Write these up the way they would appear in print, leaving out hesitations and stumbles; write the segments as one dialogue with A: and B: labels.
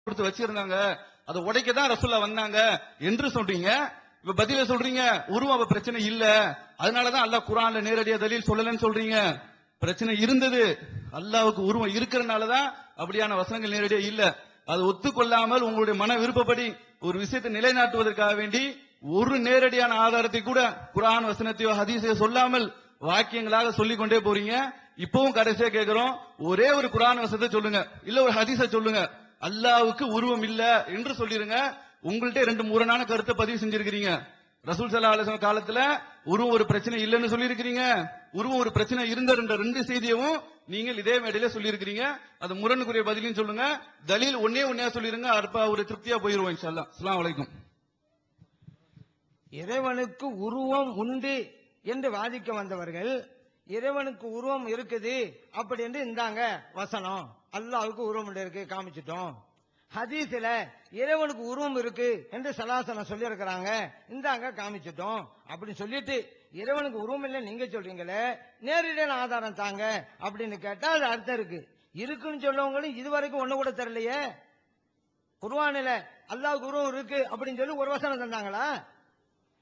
A: கொடுத்து வச்சிருந்தாங்க, அதை உடைக்க தான் ரசூல்லா வந்தாங்க என்று சொல்றீங்க. இப்ப பதில சொல்றீங்க உருவ பிரச்சனை இல்ல, அதனாலதான் அல்லாஹ் குர்ஆன்ல நேரடியா தலீல் சொல்லலன்னு சொல்றீங்க. பிரச்சனை இருந்தது, அல்லாஹ்வுக்கு உருவம் இருக்கிறனாலதான் அப்படியான வசனங்கள் நேரடியா இல்ல. அது ஒத்துக்கொள்ளாமல் உங்களுடைய மன விருப்பப்படி ஒரு விஷயத்தை நிலைநாட்டுவதற்காக வேண்டி ஒரு நேரடியான ஆதாரத்தை கூட குர்ஆன் வசனத்தையோ ஹதீஸையோ சொல்லாமல் வாக்கியங்களாக சொல்லிக் கொண்டே போறீங்க. இப்பவும் கடைசியா கேட்கிறோம், ஒரே ஒரு குர்ஆன் வசனத்தை சொல்லுங்க, இல்ல ஒரு ஹதீஸை சொல்லுங்க, அல்லாஹ்வுக்கு உருவம் இல்ல என்று சொல்லிருங்க. உங்கள்ட்ட ரெண்டு முரணான கருத்தை பதிவு செஞ்சிருக்கிறீங்க. ரசூல் ஸல்லல்லாஹு அலைஹி வஸல்லம் காலத்துல உருவம் ஒரு பிரச்சனை இல்லைன்னு சொல்லியிருக்கிறீங்க, உருவம் ஒரு பிரச்சனை இருந்த ரெண்டு செய்தியவும் நீங்கள் இதே மேடையில சொல்லியிருக்கிறீங்க. அது முரணுக்குரிய பதிலையும் சொல்லுங்க, தலீல் ஒன்னே சொல்லிருங்க, அப்ப ஒரு திருப்தியா போயிருவோம் இன்ஷா அல்லாஹ். அஸ்ஸலாமு அலைக்கும்.
B: இறைவனுக்கு உருவம் உண்டு என்று வாதிக்க வந்தவர்கள் இறைவனுக்கு உருவம் இருக்குது அப்படி என்று இந்தாங்க வசனம், அல்லாஹ்வுக்கு உருவம் இருக்கு காமிச்சிட்டோம். ஹதீஸ்ல இறைவனுக்கு உருவம் இருக்கு என்று சலாசலம் சொல்லி இருக்கிறாங்க, இந்தாங்க காமிச்சிட்டோம் அப்படின்னு சொல்லிட்டு இறைவனுக்கு உருவம் இல்லை நீங்க சொல்றீங்களே, நேரடியான ஆதாரம் தாங்க அப்படின்னு கேட்டா அது அர்த்தம் இருக்கு. இருக்குன்னு சொல்லவங்களும் இதுவரைக்கும் ஒண்ணு கூட தெரியலையே. குர்ஆனில அல்லாஹ்வுக்கு உருவம் இருக்கு அப்படின்னு சொல்லி ஒரு வசனம் தந்தாங்களா?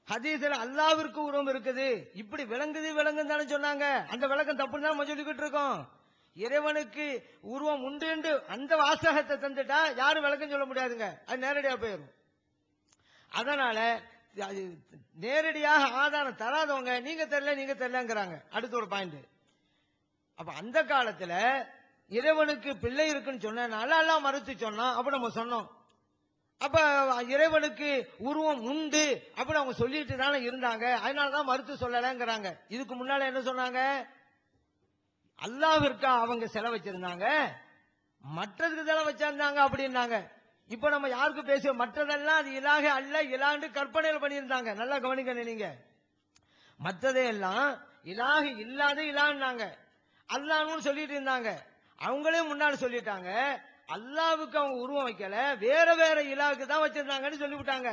B: ஹதீஸ்ல அல்லாஹ்விற்கு உருவம் இருக்குது இப்படி விளங்குன்னு தானே சொன்னாங்க. அந்த விளக்கம் தப்புன்னு தான் நம்ம சொல்லிக்கிட்டு இருக்கோம். இறைவனுக்கு உருவம் உண்டு என்று அந்த வாசகத்தை தந்துட்டா யாரும் விளக்கம் சொல்ல முடியாதுங்க, அது நேரடியா போயிடும். அதனால நேரடியாக ஆதாரம் தராதவங்க நீங்க தெரியலங்கிறாங்க. அடுத்த ஒரு பாயிண்ட், அப்ப அந்த காலத்துல இறைவனுக்கு பிள்ளை இருக்குன்னு சொன்னனால அல்லாஹ் மறுத்து சொன்னான் அப்ப நம்ம சொன்னோம். அப்ப இறைவனுக்கு உருவம் உண்டு அப்படின்னு அவங்க சொல்லிட்டு தானே இருந்தாங்க, அதனாலதான் மறுத்து சொல்லலங்கிறாங்க. இதுக்கு முன்னால என்ன சொன்னாங்க? அல்லாஹ்விற்கா அவங்க செலவு வச்சிருந்தாங்க, மற்றதுக்கு செலவு வச்சிருந்தாங்க அப்படின்னாங்க. இப்ப நம்ம யாருக்கு பேசுவோம்? மற்றதெல்லாம் அது இலாக அல்ல, இலாண்டு கற்பனையில் பண்ணியிருந்தாங்க. நல்லா கவனிக்க நீங்க, மற்றதே எல்லாம் இலாக இல்லாத இலான்னாங்க, அல்லாஹ்னு சொல்லிட்டு இருந்தாங்க. அவங்களே முன்னாடி சொல்லிட்டாங்க, அல்லாஹ்வுக்கு அவங்க உருவம் வைக்கல, வேற வேற இலாவுக்கு தான் வச்சிருந்தாங்கன்னு சொல்லிவிட்டாங்க.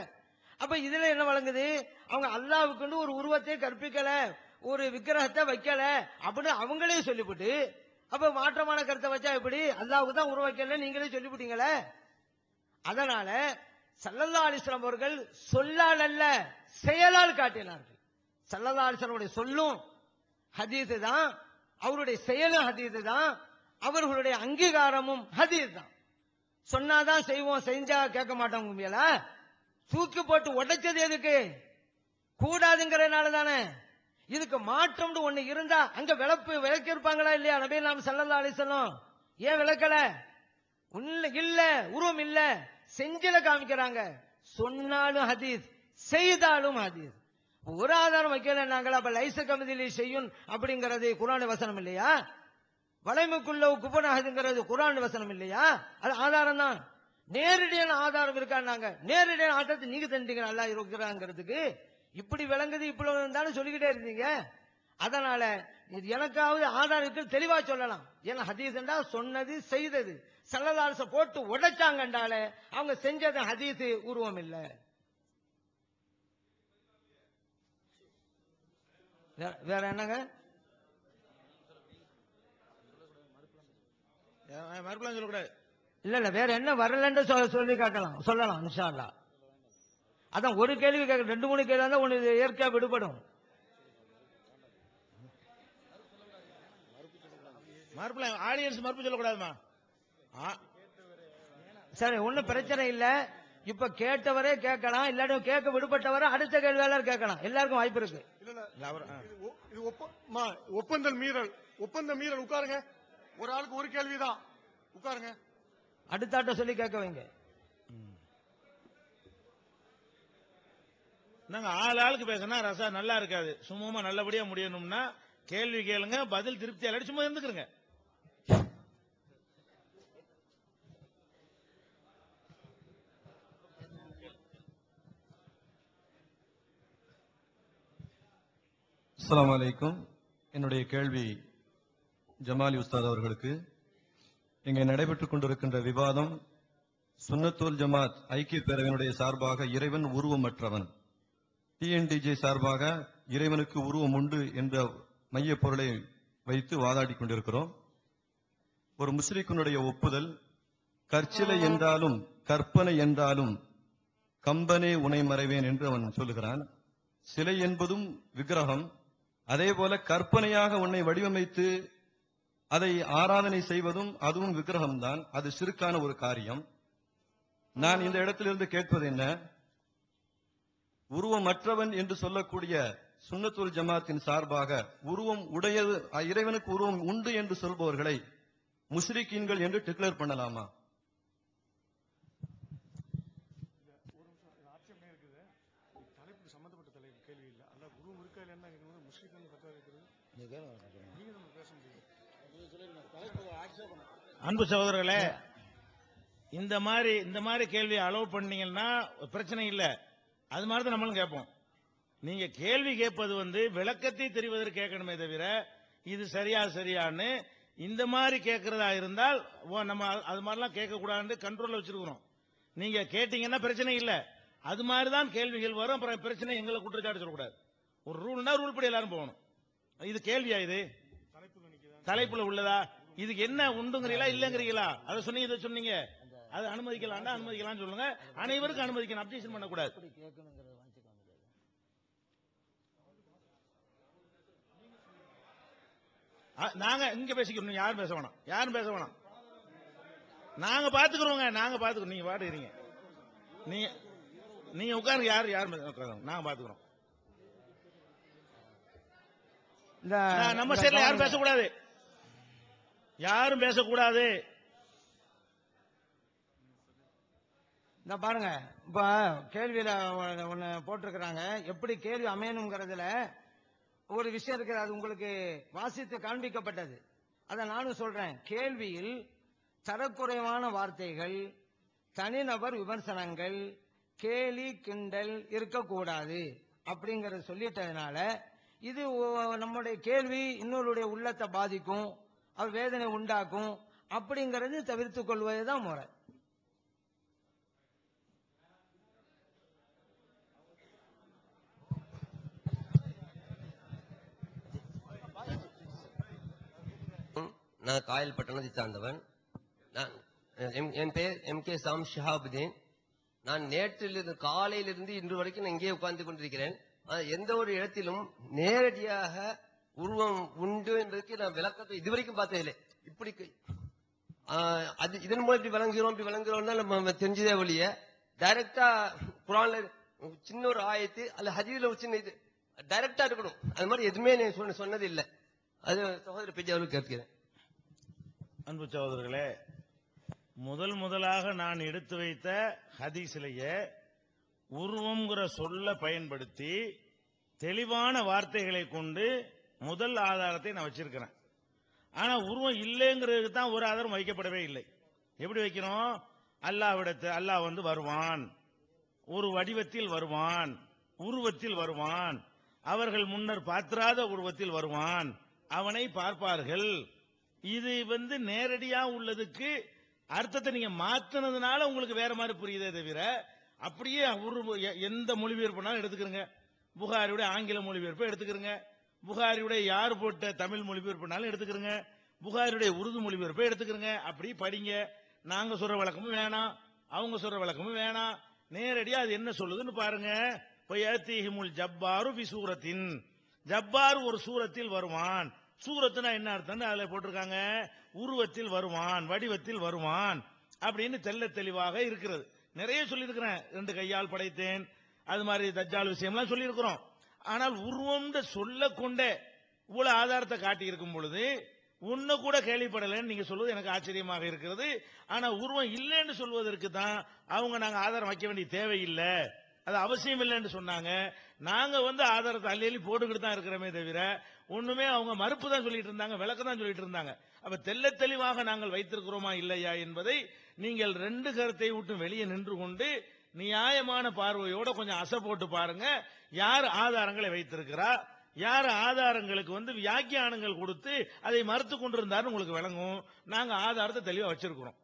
B: அப்ப இதுல என்ன வழங்குது? அவங்க அல்லாஹ்வுக்குன்னு ஒரு உருவத்தை கற்பிக்கல, ஒரு விக்கிரகத்தை வைக்கல அப்படின்னு அவங்களே சொல்லிவிட்டு, அப்ப மாற்றமான கருத்தை வச்சா எப்படி? அல்லாஹ்வுக்கு தான் உருவம் வைக்கல நீங்களே சொல்லிவிட்டீங்களே. அதனால ஸல்லல்லாஹு அலைஹி வஸல்லம் அவர்கள் சொல்லால் அல்ல செயலால் காட்டினார்கள். ஸல்லல்லாஹு அலைஹி வஸல்லம் சொல்லும் ஹதீஸ் தான், அவருடைய செயலும் ஹதீஸ் தான், அவர்களுடைய அங்கீகாரமும் ஹதீஸ் தான். சொன்னாதான் செய்வோம், செஞ்சா கேட்க மாட்டோம். தூக்கி போட்டு உடைச்சது எதுக்கு? கூடாதுங்கிறதுனால தானே. இதுக்கு மாற்றம் ஒண்ணு இருந்தா அங்க விளக்கி இருப்பாங்களா இல்லையா? நபி நாம் ஸல்லல்லாஹு அலைஹி வஸல்லம் ஏன் விளக்கல? இல்ல உருவம் இல்ல, செஞ்சல காமிக்கிறாங்க. சொன்னாலும் ஹதீஸ், செய்தாலும் ஹதீஸ். ஒரு ஆதாரம் வைக்கல நாங்களா? அப்ப லைச கமிதிலி செய்யும் அப்படிங்கறது குர்ஆன் வசனம் இல்லையா? வளைமுக்குள்ள குபனாகுங்கிறது குர்ஆன் வசனம் இல்லையா? அது ஆதாரம் தான். நேரடியான ஆதாரம் இருக்கான்னாங்க, நேரடியான ஆதாரத்தை நீங்க தந்தீங்க நல்லா இருக்கிறாங்கிறதுக்கு. இப்படி விளங்குது இப்படி இருந்தாலும் சொல்லிக்கிட்டே இருந்தீங்க. அதனால இது எனக்காவது ஆதாரம் இருக்கு தெளிவா சொல்லலாம். ஏன்னா ஹதீஸ் சொன்னது செய்தது, ஸல்லல்லாஹு அலைஹி வஸல்லம் போட்டு உடைச்சாங்கன்றால அவங்க செஞ்சது ஹதீஸ், உருவம் இல்ல. வேற என்னங்க?
C: மறுபடியும் சொல்லக்கூடாது.
B: இல்ல வேற என்ன வரலன்னு சொல்லி காட்டலாம், சொல்லலாம் இன்ஷா அல்லாஹ். அதான் ஒரு கேள்வி கேட்க 2-3 கேள்வி தான் ஒண்ணு இயற்கையா விடுபடும்.
C: மறுபடியும் ஆடியன்ஸ் மறுப்பு சொல்லக்கூடாதுமா.
B: சரி, ஒன்னும் பிரச்சனை இல்ல. இப்ப கேட்டவரே கேட்கலாம், இல்லாட்டி கேட்க விடுபட்டவரை அடுத்த கேள்வியாளர் கேட்கலாம். எல்லாருக்கும் வாய்ப்பு இருக்கு.
D: ஒப்பந்த மீறல் உட்காருங்க. ஒரு ஆளுக்கு ஒரு கேள்விதான், உட்காருங்க.
B: அடுத்த ஆட்ட சொல்லி கேட்க வைங்க.
C: நாங்க ஆளுக்கு பேசினா ரசா நல்லா இருக்காது. சும்மா நல்லபடியா முடியணும்னா கேள்வி கேளுங்க, பதில் திருப்தி அல்லாட்டி சும்மா இருந்துக்கிறங்க.
E: அஸ்ஸலாமு அலைக்கும். என்னுடைய கேள்வி ஜமாலி உஸ்தாத் அவர்களுக்கு. இங்கே நடைபெற்றுக் கொண்டிருக்கின்ற விவாதம் சுன்னத்துல் ஜமாத் ஐக்கிய பேரவையினுடைய சார்பாக இறைவன் உருவமற்றவன், டிஎன்டிஜே சார்பாக இறைவனுக்கு உருவம் உண்டு என்ற மைய பொருளை வைத்து வாதாடி கொண்டிருக்கிறோம். ஒரு முஸ்லிக்கினுடைய ஒப்புதல் கற்சிலை என்றாலும் கற்பனை என்றாலும் கம்பனே உனை மறைவேன் என்று அவன் சொல்லுகிறான். சிலை என்பதும் விக்கிரகம், அதே போல கற்பனையாக உன்னை வடிவமைத்து அதை ஆராதனை செய்வதும் அதுவும் விக்கிரகம்தான். அது சிறுக்கான ஒரு காரியம். நான் இந்த இடத்திலிருந்து கேட்பது என்ன, உருவமற்றவன் என்று சொல்லக்கூடிய சுன்னத்துல் ஜமாத்தின் சார்பாக உருவம் உடையது, இறைவனுக்கு உருவம் உண்டு என்று சொல்பவர்களை முஸ்ரிக்கீன்கள் என்று டிக்ளேர் பண்ணலாமா?
D: தலைப்புக்கு சம்பந்தப்பட்ட தலைப்பு கேள்வி இல்ல. அல்ல குரு இருக்கா இல்லைன்னா முஸ்லிம் பத்தா இருக்குது. நீங்க நம்ம பேச முடியும்.
C: அன்பு சகோதரர்களே, இந்த மாதிரி கேள்வி அலோவ் பண்ணீங்கன்னா பிரச்சனை இல்ல. அது மாதிரி தான் நம்மளும் கேட்போம். நீங்க கேள்வி கேட்பது விளக்கத்தை தெரிவதற்கு கேட்கணுமே தவிர இது சரியான்னு இந்த மாதிரி கேட்கறதா இருந்தால் நம்ம அது மாதிரிலாம் கேட்க கூடாது கண்ட்ரோல்ல வச்சிருக்கிறோம். நீங்க கேட்டீங்கன்னா பிரச்சனை இல்ல. அது மாதிரி தான் கேள்விகள் வரும். அப்புறம் பிரச்சனை எங்களை குற்றச்சாட்டு சொல்லக்கூடாது. ஒரு ரூல்னா ரூல் படி எல்லாரும் போகணும். இது கேள்வியா? இது தலைப்புல உள்ளதா? இதுக்கு என்ன உண்டுங்கிறீங்களா இல்லங்கிறீங்களா? அதை சொன்னீங்க, இதை சொன்னீங்க, அது அனுமதிக்கலாம் சொல்லுங்க. அனைவருக்கும் அனுமதிக்கணும், அப்ஜெக்ஷன் பண்ணக்கூடாது. நாங்க இங்க பேசிக்கிறோம், யாரும் பேச வேணாம். நாங்க பாத்துக்கிறோங்க, நீங்க பாத்துக்கிறீங்க. நீங்க உட்காருங்க, யாரும் நாங்க பாத்துக்கிறோம். நம்ம சைடுல யாரும் பேசக்கூடாது,
B: இந்த பாருங்க, இப்ப கேள்வியில ஒண்ணு போட்டிருக்கிறாங்க, எப்படி கேள்வி அமையணுங்கிறதுல ஒரு விஷயம் இருக்குது. அது உங்களுக்கு வாசித்து காண்பிக்கப்பட்டது. அதை நானும் சொல்றேன். கேள்வியில் தரக்குறைவான வார்த்தைகள், தனிநபர் விமர்சனங்கள், கேலி கிண்டல் இருக்கக்கூடாது அப்படிங்கறத சொல்லிட்டதுனால இது நம்முடைய கேள்வி இன்னொருடைய உள்ளத்தை பாதிக்கும், அவர் வேதனை உண்டாக்கும். அப்படிங்கறது தவிர்த்துக் கொள்வதுதான் முறை.
F: நான் காயல் பட்டணத்தை சார்ந்தவன். என் பெயர் MK சாம் ஷிஹாபுதீன். நான் நேற்றிலிருந்து காலையிலிருந்து இன்று வரைக்கும் நான் இங்கே உட்கார்ந்து கொண்டிருக்கிறேன். எந்த ஒரு இடத்திலும் நேரடியாக உருவம் உண்டு என்பதற்கு நான் விளக்கத்தை இதுவரைக்கும் பார்த்ததில்லை. இப்படி அது இதன் மூலம் இப்படி விளங்குகிறோம் தான் நம்ம தெரிஞ்சதே ஒழிய டைரக்டா குரான்ல சின்ன ஒரு ஆயத்து அல்ல ஹதீஸ்ல ஒரு சின்ன இது டைரக்டா இருக்கணும், அது மாதிரி எதுவுமே சொன்னது இல்லை. அது சகோதரர் பெரிய அவர்களுக்கு கேட்கிறேன்.
C: அன்பு சகோதரர்களே, முதலாக நான் எடுத்து வைத்த ஹதீஸிலேயே உருவம்ங்கிற சொல்ல பயன்படுத்தி தெளிவான வார்த்தைகளை கொண்டு முதல் ஆதாரத்தை நான் வச்சிருக்கிறேன். ஆனா உருவம் இல்லைங்கிறதுக்கு தான் ஒரு ஆதாரம் வைக்கப்படவே இல்லை. எப்படி வைக்கிறோம்? அல்லாஹ் வருவான், ஒரு வடிவத்தில் வருவான், உருவத்தில் வருவான், அவர்கள் முன்னர் பார்த்திராத உருவத்தில் வருவான், அவனை பார்ப்பார்கள். இது நேரடியா உள்ளதுக்கு அர்த்தத்தை நீங்க மாத்தினதுனால உங்களுக்கு வேற மாதிரி புரியுதே தவிர அப்படியே எந்த மொழிபெயர்ப்புனாலும் எடுத்துக்கிறங்க. புகாரியுடைய ஆங்கில மொழிபெயர்ப்பை எடுத்துக்கிறங்க, புகாரியுடைய யார் போட்ட தமிழ் மொழிபெயர்ப்புனாலும் எடுத்துக்கிறங்க, புகாரியுடைய உருது மொழிபெயர்ப்பை எடுத்துக்கிறங்க. அப்படி படிங்க. நாங்க சொல்ற வழக்கமும் வேணாம், அவங்க சொல்ற வழக்கமும் வேணாம். நேரடியா அது என்ன சொல்லுதுன்னு பாருங்க. ஜப்பாரு பி சூரத்தின், ஜப்பார் ஒரு சூரத்தில் வருவான். சூரத்துனா என்ன அர்த்தம் அதுல போட்டிருக்காங்க? உருவத்தில் வருவான், வடிவத்தில் வருவான் அப்படின்னு தெளிவாக இருக்கிறது. நிறைய சொல்லியிருக்கிறேன். 2 கையால் படைத்தேன், அது மாதிரி தஜ்ஜால் விஷயம்லாம் சொல்லி இருக்கிறோம். ஆனால் உருவம் சொல்ல கொண்டே இவ்வளவு ஆதாரத்தை காட்டி இருக்கும் பொழுது ஒன்னு கூட கேள்விப்படலன்னு நீங்க சொல்வது எனக்கு ஆச்சரியமாக இருக்கிறது. ஆனா உருவம் இல்லைன்னு சொல்வதற்கு தான் அவங்க நாங்க ஆதாரம் வைக்க வேண்டிய தேவையில்லை, அது அவசியம் இல்லைன்னு சொன்னாங்க. நாங்க ஆதாரத்தை அள்ளி போட்டுக்கிட்டு தான் இருக்கிறோமே தவிர ஒண்ணுமே அவங்க மறுப்பு தான் சொல்லிட்டு இருந்தாங்க, விளக்கம் தான் சொல்லிட்டு இருந்தாங்க. அப்ப தெளிவாக நாங்கள் வைத்திருக்கிறோமா இல்லையா என்பதை நீங்கள் 2 கருத்தை விட்டு வெளியே நின்று கொண்டு நியாயமான பார்வையோட கொஞ்சம் அசை போட்டு பாருங்க. யார் ஆதாரங்களை வைத்திருக்கிறா, யார் ஆதாரங்களுக்கு வியாக்கியானங்கள் கொடுத்து அதை மறுத்து கொண்டிருந்தாரு உங்களுக்கு விளங்கும். நாங்க ஆதாரத்தை தெளிவா வச்சிருக்கிறோம்.